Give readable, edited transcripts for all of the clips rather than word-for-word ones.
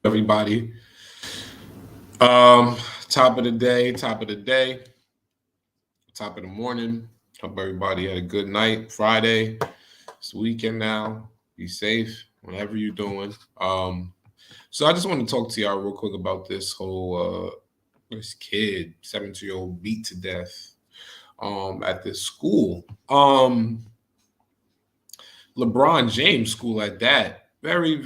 Everybody. Um, top of the day, top of the morning. Hope everybody had a good night. Friday. It's the weekend now. Be safe whatever you're doing. So I just want to talk to y'all real quick about this whole this kid, 17-year-old beat to death at this school. LeBron James school at that. Very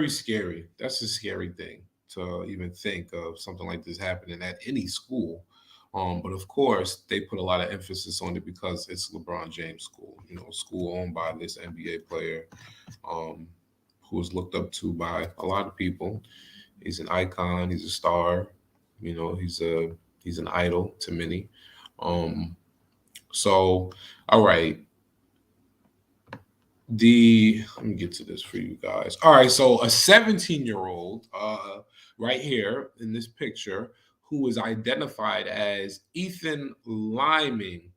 scary. That's a scary thing to even think of something like this happening at any school. But of course, they put a lot of emphasis on it because it's LeBron James school, school owned by this NBA player, um, who is looked up to by a lot of people. He's an icon. He's a star. He's an idol to many. Um, so, all right, let me get to this for you guys. All right, so a 17-year-old right here in this picture who is identified as Ethan Liming,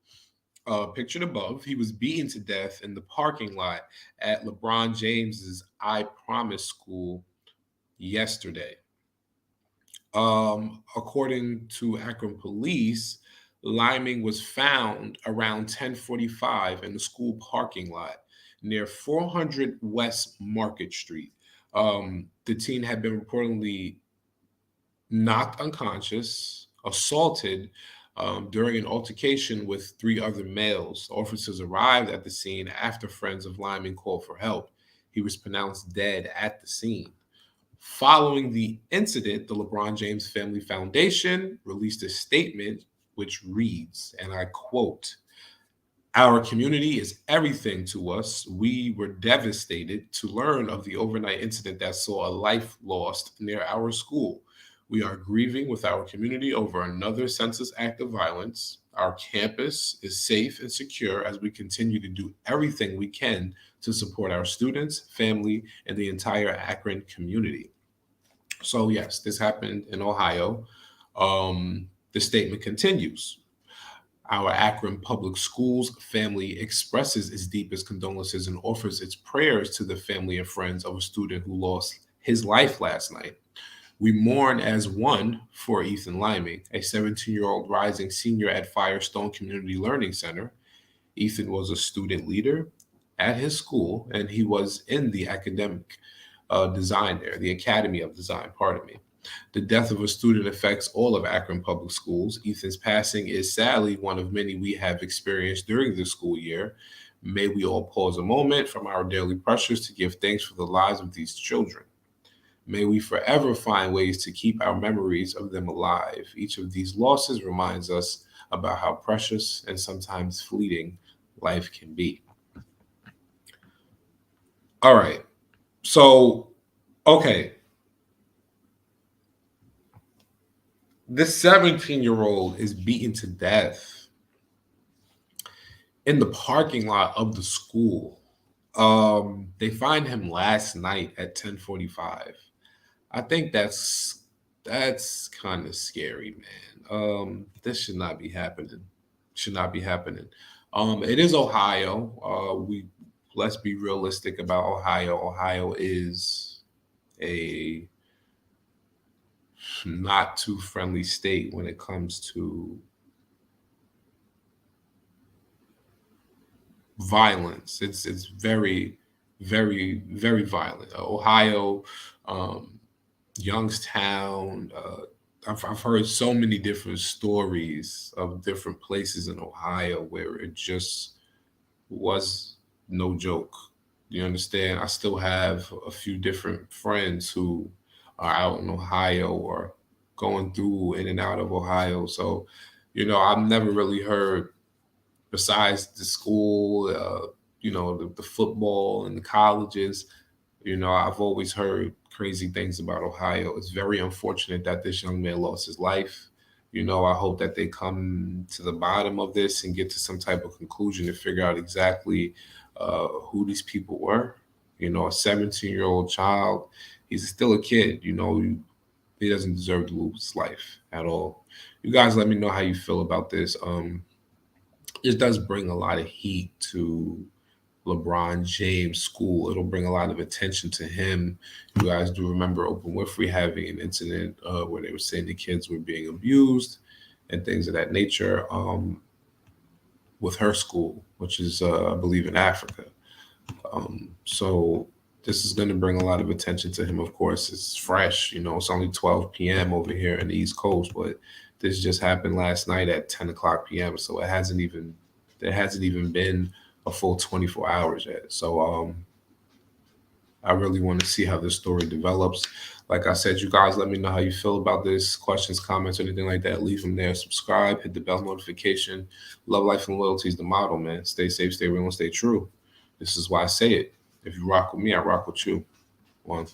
pictured above, he was beaten to death in the parking lot at LeBron James's I Promise school yesterday. According to Akron Police, Liming was found around 10:45 in the school parking lot near 400 West Market Street. The teen had been reportedly knocked unconscious, assaulted during an altercation with three other males. Officers arrived at the scene after friends of Lyman called for help. He was pronounced dead at the scene. Following the incident, the LeBron James Family Foundation released a statement which reads, and I quote, "Our community is everything to us. We were devastated to learn of the overnight incident that saw a life lost near our school. We are grieving with our community over another senseless act of violence. Our campus is safe and secure as we continue to do everything we can to support our students, family, and the entire Akron community." So, yes, this happened in Ohio. The statement continues. Our Akron Public Schools family expresses its deepest condolences and offers its prayers to the family and friends of a student who lost his life last night. We mourn as one for Ethan Liming, a 17-year-old rising senior at Firestone Community Learning Center. Ethan was a student leader at his school, and he was in the academic design there, the Academy of Design, pardon me. The death of a student affects all of Akron Public Schools. Ethan's passing is sadly one of many we have experienced during the school year. May we all pause a moment from our daily pressures to give thanks for the lives of these children. May we forever find ways to keep our memories of them alive. Each of these losses reminds us about how precious and sometimes fleeting life can be. All right. So, okay, this 17-year-old is beaten to death in the parking lot of the school. They find him last night at 10:45. I think that's kind of scary, man. This should not be happening. Should not be happening. It is Ohio. We Let's be realistic about Ohio. Ohio is a not too friendly state when it comes to violence. It's very violent. Ohio, um, Youngstown. I've heard so many different stories of different places in Ohio where it just was no joke. You understand? I still have a few different friends who are out in Ohio or going through in and out of Ohio. So, I've never really heard, besides the school, the football and the colleges, I've always heard crazy things about Ohio. It's very unfortunate that this young man lost his life. I hope that they come to the bottom of this and get to some type of conclusion to figure out exactly who these people were. A 17-year-old child, he's still a kid. He doesn't deserve to lose his life at all. You guys, let me know how you feel about this. It does bring a lot of heat to LeBron James School. It'll bring a lot of attention to him. You guys do remember Oprah Winfrey having an incident where they were saying the kids were being abused and things of that nature with her school, which is, I believe, in Africa. So this is going to bring a lot of attention to him. Of course, it's fresh. It's only 12 p.m. over here in the East Coast, but this just happened last night at 10 o'clock p.m. So there hasn't even been a full 24 hours yet. So I really want to see how this story develops. Like I said, you guys let me know how you feel about this. Questions, comments, anything like that, leave them there. Subscribe, hit the bell notification. Love, life, and loyalty is the motto, man. Stay safe, stay real, and stay true. This is why I say it. If you rock with me, I rock with you. One.